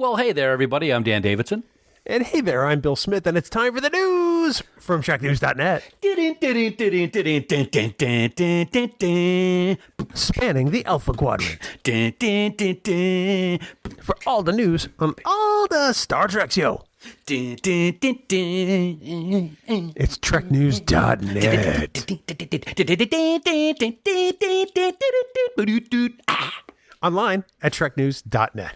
Well, hey there, everybody. I'm Dan Davidson. And hey there, I'm Bill Smith, and it's time for the news from TrekNews.net. Spanning the Alpha Quadrant. For all the news on all the Star Treks, yo. It's TrekNews.net. Online at TrekNews.net.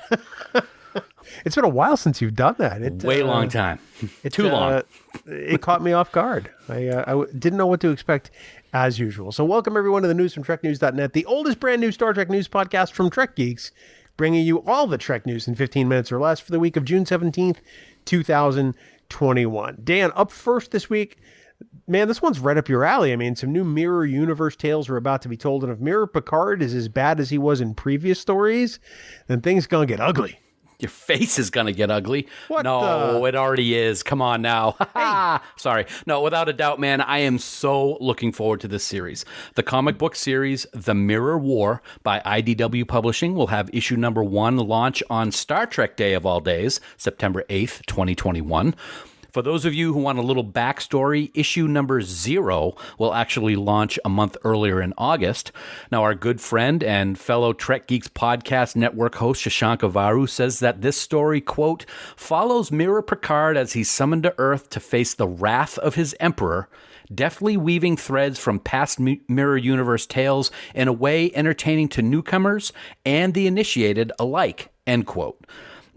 It's been a while since you've done that. Way long time. Too long. It caught me off guard. I didn't know what to expect as usual. So welcome everyone to the news from TrekNews.net, the oldest brand new Star Trek news podcast from Trek Geeks, bringing you all the Trek news in 15 minutes or less for the week of June 17th, 2021. Dan, up first this week. Man, this one's right up your alley. I mean, some new Mirror Universe tales are about to be told, and if Mirror Picard is as bad as he was in previous stories, then things gonna get ugly. Your face is going to get ugly. What No, it already is. Come on now. Hey. Sorry. No, without a doubt, man, I am so looking forward to this series. The comic book series, The Mirror War by IDW Publishing, will have issue number 1 launch on Star Trek Day of all days, September 8th, 2021. For those of you who want a little backstory, issue number 0 will actually launch a month earlier in August. Now, our good friend and fellow Trek Geeks podcast network host Shashank Avaru says that this story, quote, follows Mirror Picard as he's summoned to Earth to face the wrath of his emperor, deftly weaving threads from past Mirror Universe tales in a way entertaining to newcomers and the initiated alike, end quote.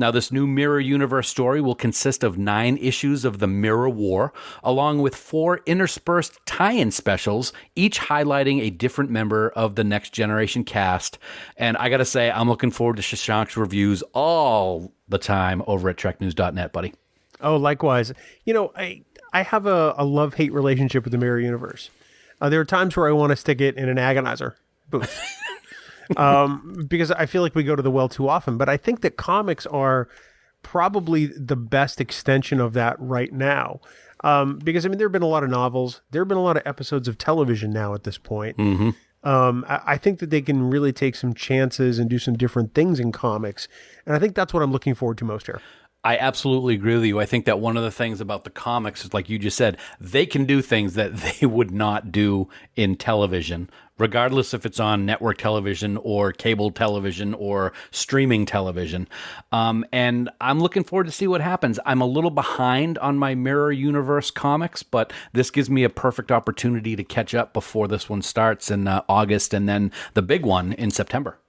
Now, this new Mirror Universe story will consist of 9 issues of the Mirror War, along with 4 interspersed tie-in specials, each highlighting a different member of the Next Generation cast. And I gotta say, I'm looking forward to Shashank's reviews all the time over at TrekNews.net, buddy. Oh, likewise. You know, I have a love-hate relationship with the Mirror Universe. There are times where I want to stick it in an agonizer booth. Because I feel like we go to the well too often. But I think that comics are probably the best extension of that right now. Because, I mean, there have been a lot of novels. There have been a lot of episodes of television now at this point. Mm-hmm. I think that they can really take some chances and do some different things in comics. And I think that's what I'm looking forward to most here. I absolutely agree with you. I think that one of the things about the comics is, like you just said, they can do things that they would not do in television, regardless if it's on network television or cable television or streaming television. And I'm looking forward to see what happens. I'm a little behind on my Mirror Universe comics, but this gives me a perfect opportunity to catch up before this one starts in August and then the big one in September.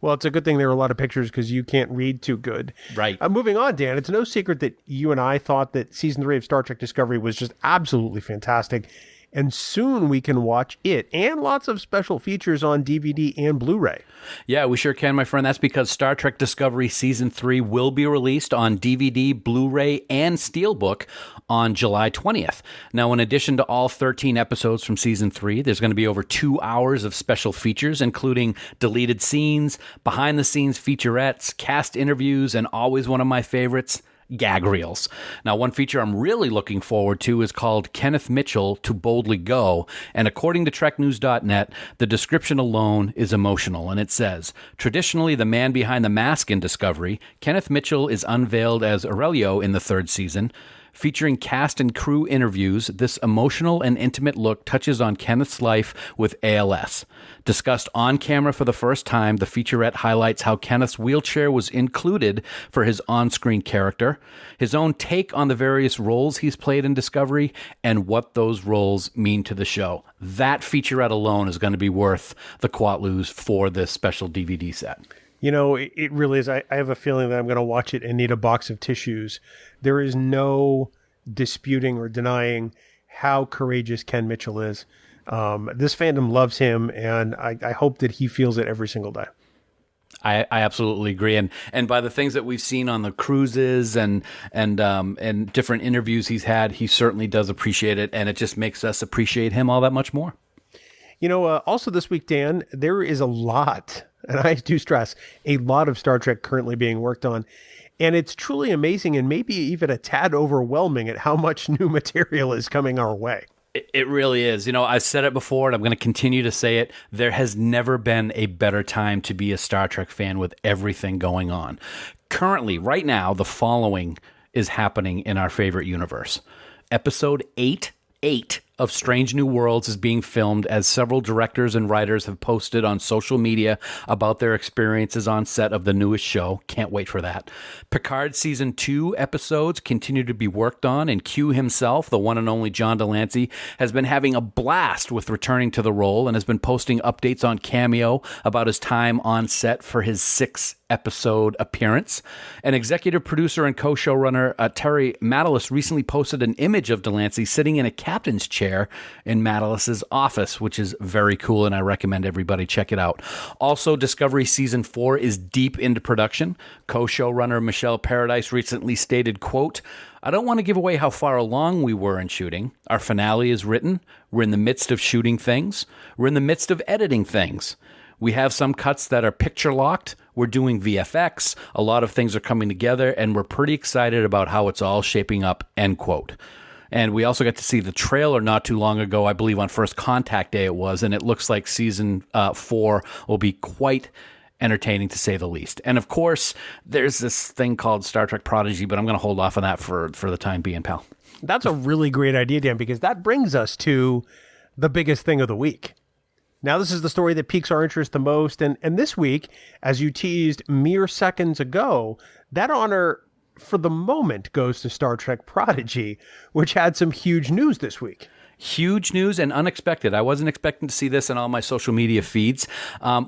Well, it's a good thing there are a lot of pictures because you can't read too good. Right. Moving on, Dan, it's no secret that you and I thought that Season 3 of Star Trek Discovery was just absolutely fantastic. And soon we can watch it and lots of special features on DVD and Blu-ray. Yeah, we sure can, my friend. That's because Star Trek Discovery Season 3 will be released on DVD, Blu-ray, and Steelbook on July 20th. Now, in addition to all 13 episodes from Season 3, there's going to be over 2 hours of special features, including deleted scenes, behind-the-scenes featurettes, cast interviews, and always one of my favorites, gag reels. Now, one feature I'm really looking forward to is called Kenneth Mitchell to Boldly Go, and according to TrekNews.net, the description alone is emotional, and it says, traditionally the man behind the mask in Discovery, Kenneth Mitchell is unveiled as Aurelio in the 3rd season. Featuring cast and crew interviews, this emotional and intimate look touches on Kenneth's life with ALS. Discussed on camera for the first time, the featurette highlights how Kenneth's wheelchair was included for his on-screen character, his own take on the various roles he's played in Discovery, and what those roles mean to the show. That featurette alone is going to be worth the quatloos for this special DVD set. You know, it really is. I have a feeling that I'm going to watch it and need a box of tissues. There is no disputing or denying how courageous Ken Mitchell is. This fandom loves him, and I hope that he feels it every single day. I absolutely agree, and by the things that we've seen on the cruises and different interviews he's had, he certainly does appreciate it, and it just makes us appreciate him all that much more. You know, also this week, Dan, there is a lot, and I do stress, a lot of Star Trek currently being worked on. And it's truly amazing and maybe even a tad overwhelming at how much new material is coming our way. It really is. You know, I've said it before and I'm going to continue to say it. There has never been a better time to be a Star Trek fan with everything going on. Currently, right now, the following is happening in our favorite universe. Episode 8 of Strange New Worlds is being filmed as several directors and writers have posted on social media about their experiences on set of the newest show. Can't wait for that. Picard Season 2 episodes continue to be worked on, and Q himself, the one and only John Delancey, has been having a blast with returning to the role and has been posting updates on Cameo about his time on set for his 6-episode appearance. An executive producer and co-showrunner Terry Matalas recently posted an image of Delancey sitting in a captain's chair in Matalas's office, which is very cool, and I recommend everybody check it out. Also, Discovery Season 4 is deep into production. Co-showrunner Michelle Paradise recently stated, quote, "I don't want to give away how far along we were in shooting. Our finale is written. We're in the midst of shooting things. We're in the midst of editing things. We have some cuts that are picture locked. We're doing VFX. A lot of things are coming together, and we're pretty excited about how it's all shaping up," end quote. And we also got to see the trailer not too long ago, I believe on First Contact Day it was, and it looks like Season 4 will be quite entertaining to say the least. And of course, there's this thing called Star Trek Prodigy, but I'm going to hold off on that for the time being, pal. That's a really great idea, Dan, because that brings us to the biggest thing of the week. Now, this is the story that piques our interest the most. And this week, as you teased mere seconds ago, that honor for the moment goes to Star Trek Prodigy, which had some huge news this week. Huge news and unexpected. I wasn't expecting to see this in all my social media feeds.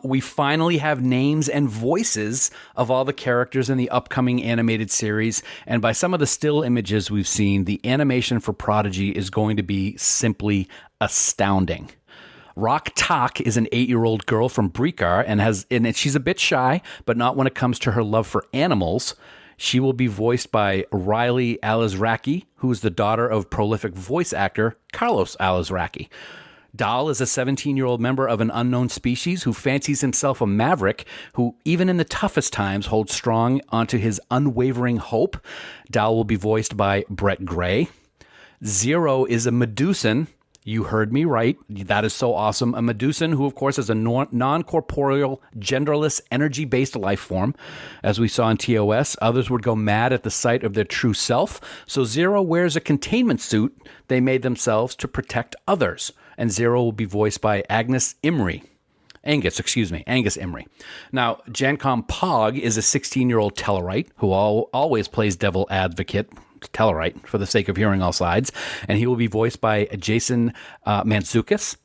We finally have names and voices of all the characters in the upcoming animated series. And by some of the still images we've seen, the animation for Prodigy is going to be simply astounding. Rock Tak is an 8-year-old girl from Picard and she's a bit shy, but not when it comes to her love for animals. She will be voiced by Riley Alizraki, who is the daughter of prolific voice actor Carlos Alizraki. Dal is a 17-year-old member of an unknown species who fancies himself a maverick who, even in the toughest times, holds strong onto his unwavering hope. Dal will be voiced by Brett Gray. Zero is a Medusan. You heard me right. That is so awesome. A Medusan who, of course, is a non-corporeal, genderless, energy-based life form. As we saw in TOS, others would go mad at the sight of their true self. So Zero wears a containment suit they made themselves to protect others. And Zero will be voiced by Angus Imrie. Now, Jancom Pog is a 16-year-old Tellarite who always plays devil advocate, Tellarite, for the sake of hearing all sides, and he will be voiced by Jason Mantzoukas.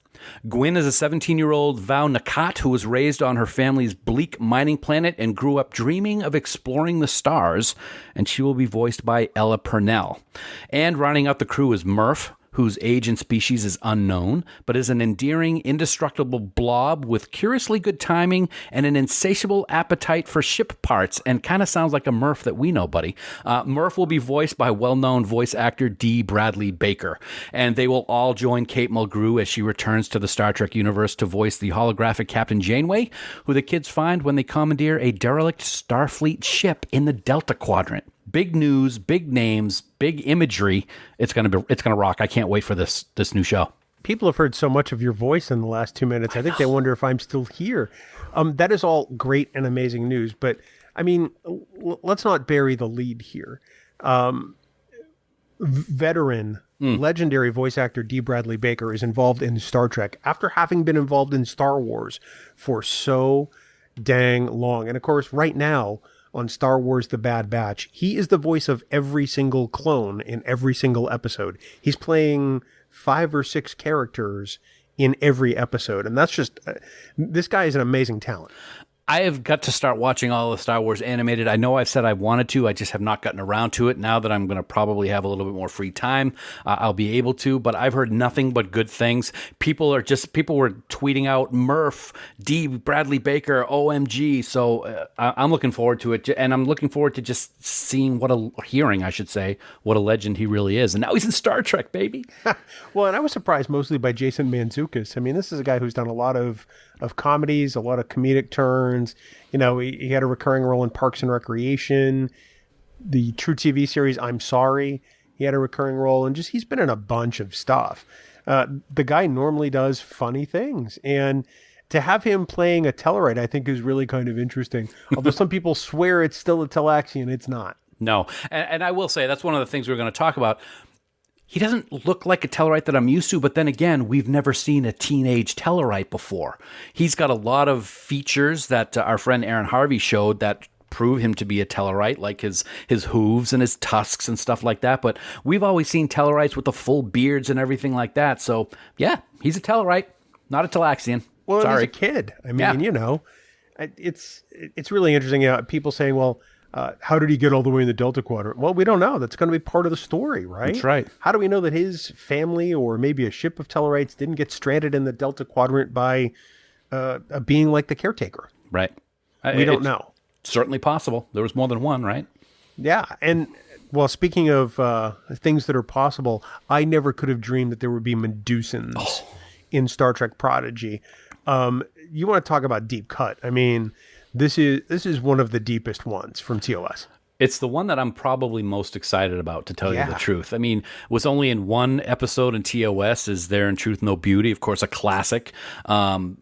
Gwyn is a 17-year-old Vau Nakat who was raised on her family's bleak mining planet and grew up dreaming of exploring the stars, and she will be voiced by Ella Purnell. And rounding out the crew is Murph, whose age and species is unknown, but is an endearing, indestructible blob with curiously good timing and an insatiable appetite for ship parts, and kind of sounds like a Murph that we know, buddy. Murph will be voiced by well-known voice actor D. Bradley Baker, and they will all join Kate Mulgrew as she returns to the Star Trek universe to voice the holographic Captain Janeway, who the kids find when they commandeer a derelict Starfleet ship in the Delta Quadrant. Big news, big names, big imagery. It's gonna rock. I can't wait for this new show. People have heard so much of your voice in the last 2 minutes. I think they wonder if I'm still here. That is all great and amazing news, but I mean, let's not bury the lead here. Veteran, legendary voice actor D. Bradley Baker is involved in Star Trek after having been involved in Star Wars for so dang long. And of course, right now, on Star Wars The Bad Batch, he is the voice of every single clone in every single episode. He's playing 5 or 6 characters in every episode. And that's just, this guy is an amazing talent. I have got to start watching all the Star Wars animated. I know I've said I wanted to. I just have not gotten around to it. Now that I'm going to probably have a little bit more free time, I'll be able to. But I've heard nothing but good things. People were tweeting out Murph, D. Bradley Baker, OMG. So I'm looking forward to it. And I'm looking forward to just seeing what a legend he really is. And now he's in Star Trek, baby. Well, and I was surprised mostly by Jason Mantzoukas. I mean, this is a guy who's done a lot of comedies, a lot of comedic turns. You know, he had a recurring role in Parks and Recreation, the True TV series I'm Sorry. He had a recurring role, and he's been in a bunch of stuff. The guy normally does funny things, and to have him playing a Tellarite, I think is really kind of interesting. Although some people swear it's still a Talaxian, it's not. No. And I will say, that's one of the things we're going to talk about. He doesn't look like a Tellarite that I'm used to, but then again, we've never seen a teenage Tellarite before. He's got a lot of features that our friend Aaron Harvey showed that prove him to be a Tellarite, like his hooves and his tusks and stuff like that. But we've always seen Tellarites with the full beards and everything like that. So, yeah, he's a Tellarite, not a Talaxian. Well, Sorry. he's a kid. I mean, it's really interesting. People saying, well, how did he get all the way in the Delta Quadrant? Well, we don't know. That's going to be part of the story, right? That's right. How do we know that his family or maybe a ship of Tellarites didn't get stranded in the Delta Quadrant by a being like the Caretaker? Right. We don't know. Certainly possible. There was more than one, right? Yeah. And, well, speaking of things that are possible, I never could have dreamed that there would be Medusans in Star Trek Prodigy. You want to talk about deep cut. I mean, this is one of the deepest ones from TOS. It's the one that I'm probably most excited about, to tell you the truth. I mean, was only in one episode in TOS, Is There in Truth No Beauty? Of course, a classic. And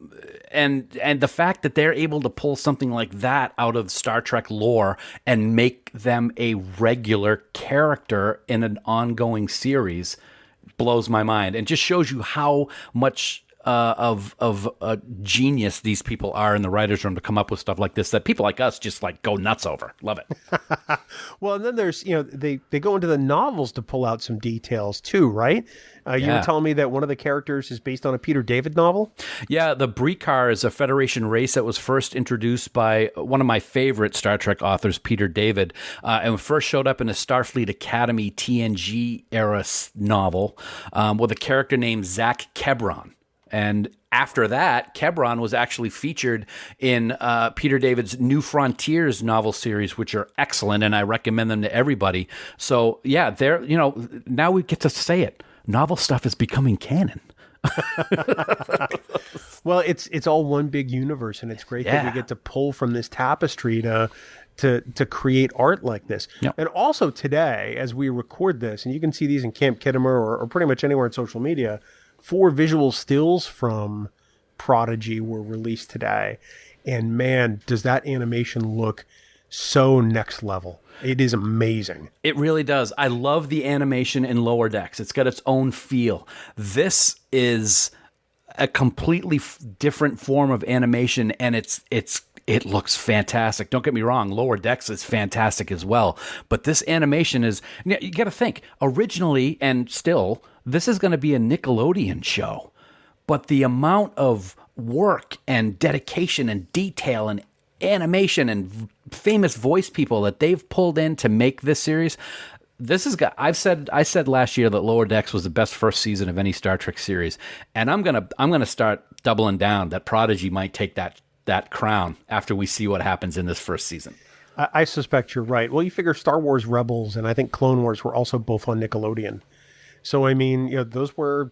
the fact that they're able to pull something like that out of Star Trek lore and make them a regular character in an ongoing series blows my mind, and just shows you how much of a genius these people are in the writers' room to come up with stuff like this that people like us just like go nuts over. Love it. Well, and then there's, they go into the novels to pull out some details too, right? You were telling me that one of the characters is based on a Peter David novel? Yeah, the Picard is a Federation race that was first introduced by one of my favorite Star Trek authors, Peter David, and first showed up in a Starfleet Academy TNG era novel with a character named Zach Kebron. And after that, Kebron was actually featured in Peter David's New Frontiers novel series, which are excellent, and I recommend them to everybody. So, yeah, now we get to say it. Novel stuff is becoming canon. Well, it's all one big universe, and it's great that we get to pull from this tapestry to create art like this. Yep. And also today, as we record this, and you can see these in Camp Kittimer or pretty much anywhere on social media, 4 visual stills from Prodigy were released today. And man, does that animation look so next level. It is amazing. It really does. I love the animation in Lower Decks. It's got its own feel. This is a completely different form of animation, and it looks fantastic. Don't get me wrong, Lower Decks is fantastic as well. But this animation is, you got to think, originally and still, this is going to be a Nickelodeon show. But the amount of work and dedication and detail and animation and famous voice people that they've pulled in to make this series, I said last year that Lower Decks was the best first season of any Star Trek series, and I'm gonna start doubling down that Prodigy might take that crown after we see what happens in this first season. I suspect you're right. Well, you figure Star Wars Rebels and I think Clone Wars were also both on Nickelodeon. So, I mean, those were,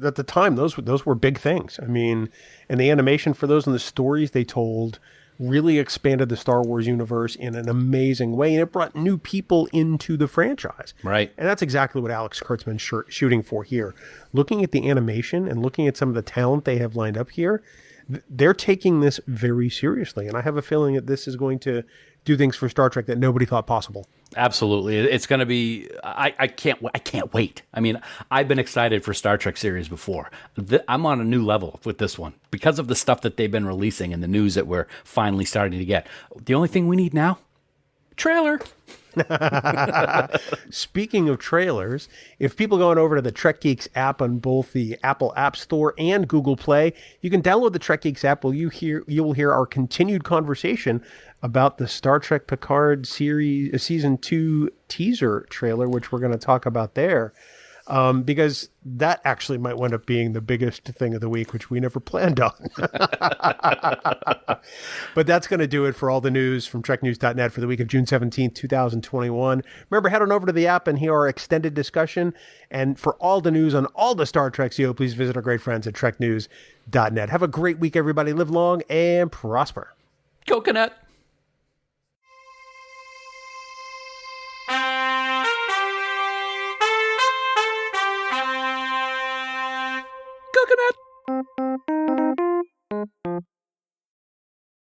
at the time, those were big things. I mean, and the animation for those and the stories they told really expanded the Star Wars universe in an amazing way. And it brought new people into the franchise. Right. And that's exactly what Alex Kurtzman's shooting for here. Looking at the animation and looking at some of the talent they have lined up here, they're taking this very seriously. And I have a feeling that this is going to do things for Star Trek that nobody thought possible. Absolutely. It's going to be, I can't wait. I mean, I've been excited for Star Trek series before. I'm on a new level with this one because of the stuff that they've been releasing and the news that we're finally starting to get. The only thing we need now, trailer. Speaking of trailers, if people go on over to the Trek Geeks app on both the Apple App Store and Google Play, you can download the Trek Geeks app where you will hear our continued conversation about the Star Trek Picard series season 2 teaser trailer, which we're going to talk about there. Because that actually might wind up being the biggest thing of the week, which we never planned on. But that's going to do it for all the news from TrekNews.net for the week of June 17th, 2021. Remember, head on over to the app and hear our extended discussion. And for all the news on all the Star Trek CO, please visit our great friends at TrekNews.net. Have a great week, everybody. Live long and prosper. Coconut. Coconut.